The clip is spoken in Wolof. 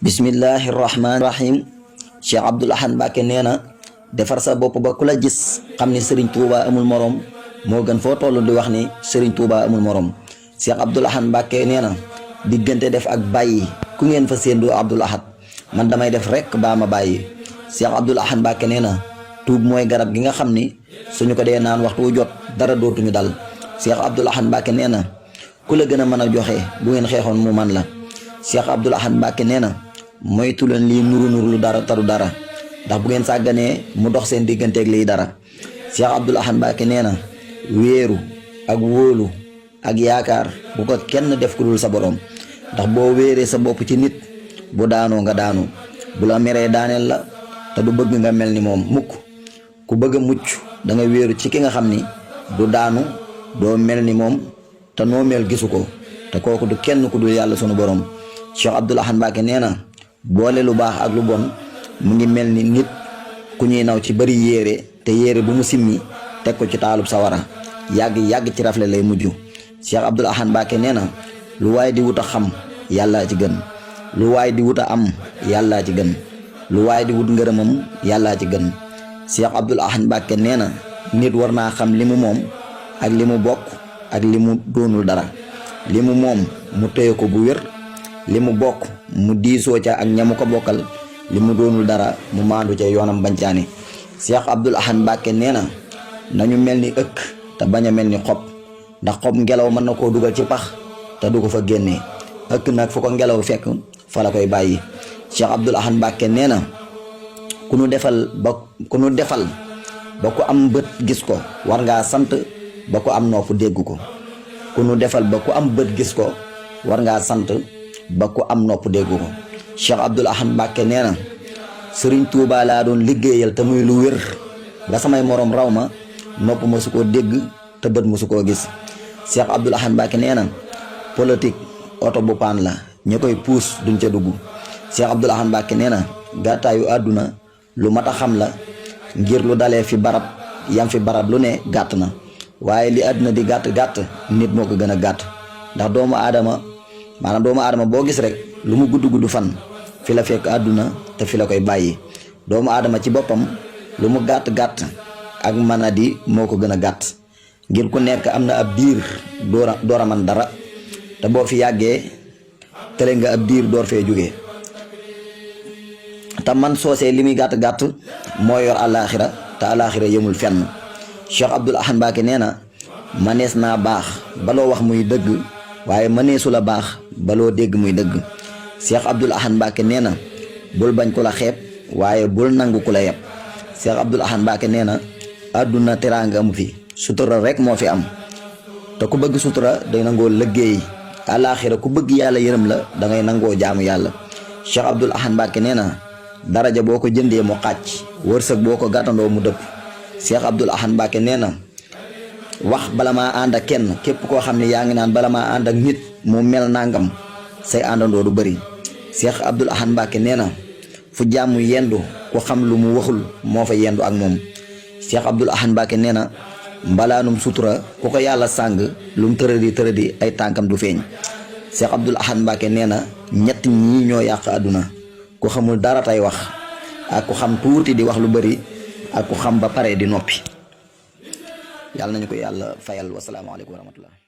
Bismillahirrahmanirrahim. Cheikh Abdoul Ahad Mbacké nee na defar sa bopp ba ku la gis xam ni Serigne Touba amul morom moo gën foo toll di wax ni Serigne Touba amul morom. Cheikh Abdoul Ahad Mbacké nee na diggante def ak bàyyi ku ngeen fa séendu Abdoul Ahad man damay def rek baa ma bàyyi. Cheikh Abdoul Ahad Mbacké nee na tuub mooy garab gi nga xam ni suñu ko dee naan waxtu wu jot dara dootuñu dal. Cheikh Abdoul Ahad Mbacké nee na ku la gën a mën a joxe bu ngeen xeexoon mu man la. Cheikh Abdoul Ahad Mbacké nee na moytu leen lii nuru lu dara taru dara ndax bu ngeen sàgganee mu dox seen digganteeg lii dara. Cheikh Abdoul Ahad Mbacké nee na wéeru ak wóolu ak yaakaar bu ko kenn def ku dul sa borom ndax boo wéeree sa bopp ci nit bu daanoo nga daanu bu la meree daaneel la te du bëgg nga mel ni moom mukk. ku bëgg a mucc da nga wéeru ci ki nga xam ni du daanu doo mel ni moom te noo mel gisu ko te kooku du kenn ku dul yàlla sunu borom. Cheikh Abdoul Ahad Mbacké nee na boole lu baax ak lu bon mu ngi mel ni nit ku ñuy naw ci bari yére te yére bu mu simmi teg ko ci taalub sawara yàgg ci rafle lay mujj. Cheikh Abdoul Ahad Mbacké nee na lu waay di wut a xam yàllaa ci gën, lu waay di wut a am yàllaa ci gën, lu waay di wut ngërëmam yàllaa ci gën. Cheikh Abdoul Ahad Mbacké nee na nit war naa xam li mu moom ak li mu bokk ak li mu doonul dara. li mu moom mu téye ko bu wér, li mu bokk mu diisoo ca ak ñamu ko bokkal, li mu doonul dara mu maandu ca yoonam bancaani. Cheikh Abdoul Ahad Mbacké nee na nañu mel ni ëkk te bañ a mel ni xob ndax xob ngelaw mën na koo dugal ci pax te du ko fa génnee, ëkk nag fu ko ngelaw fekk fa la koy bàyyi. Cheikh Abdoul Ahad Mbacké nee na ku nu defal ba ku am bët gis ko war ngaa sant ba ku am nopp dégg ko. ku nu defal ba ku am bët gis ko war ngaa sant ba ku am nopp dégg ko. Cheikh Abdoul Ahad Mbacké nee na Serigne Touba laa doon liggéeyal te muy lu wér ba samay morom raw ma nopp ma su koo dégg te bët ma su koo gis. Cheikh Abdoul Ahad Mbacké nee na politique oto bu paan la ñi koy puus duñ ca dugg. Cheikh Abdoul Ahad Mbacké nee na gàttaayu àdduna lu mat a xam la ngir lu dalee fi barab yam fi barab lu ne gàtt na waaye li àdduna di gàtt nit moo ko gën a gàtt ndax doomu aadama boo gis rek lu mu gudd fan fi la fekk àdduna te fi la koy bàyyi. doomu aadama ci boppam lu mu gàtt ak manadi moo ko gën a gàtt ngir ku nekk am na ab diir door a man dara te boo fi yàggee tële nga ab diir door fee jógee te man soosee li muy gàtt moo yor àllaaxira te àllaaxira yemul fenn. Cheikh Abdoul Ahad Mbacké nee na manees naa baax baloo wax muy dëgg waaye maneesu la baax baloo dégg muy dëgg. Cheikh Abdoul Ahad Mbacké nee na bul bañ ku la xeeb waaye bul nangu ku la yeb. Cheikh Abdoul Ahad Mbacké nee na àdduna teraanga amu fi sutura rek moo fi am te ku bëgg sutura day nangoo liggéey. àllaaxira ku bëgg yàlla yërëm la da ngay nangoo jaamu yàlla. Cheikh Abdoul Ahad Mbacké nee na daraja boo ko jëndee mu xàcc wërsëg boo ko gàttandoo mu dëpp. Cheikh Abdoul Ahad Mbacké nee na wax bala maa ànd ak kenn képp koo xam ne yaa ngi naan bala maa ànd ak nit mu mel nangam say àndandoo du bëri. Cheikh Abdoul Ahad Mbacké nee na fu jàmm yendu ku xam lu mu waxul moo fa yendu ak moom. Cheikh Abdoul Ahad Mbacké nee na mbalaanum sutura ku ko yàlla sàng lu mu tëradi ay tànkam du feeñ. Cheikh Abdoul Ahad Mbacké nee na ñett ñii ñoo yàq àdduna ku xamul dara tey wax ak ku xam tuuti di wax lu bëri ak ku xam ba pare di noppi. yàlla nañu ko yàlla fayal wasalaamaaleykum wa rahmatullah.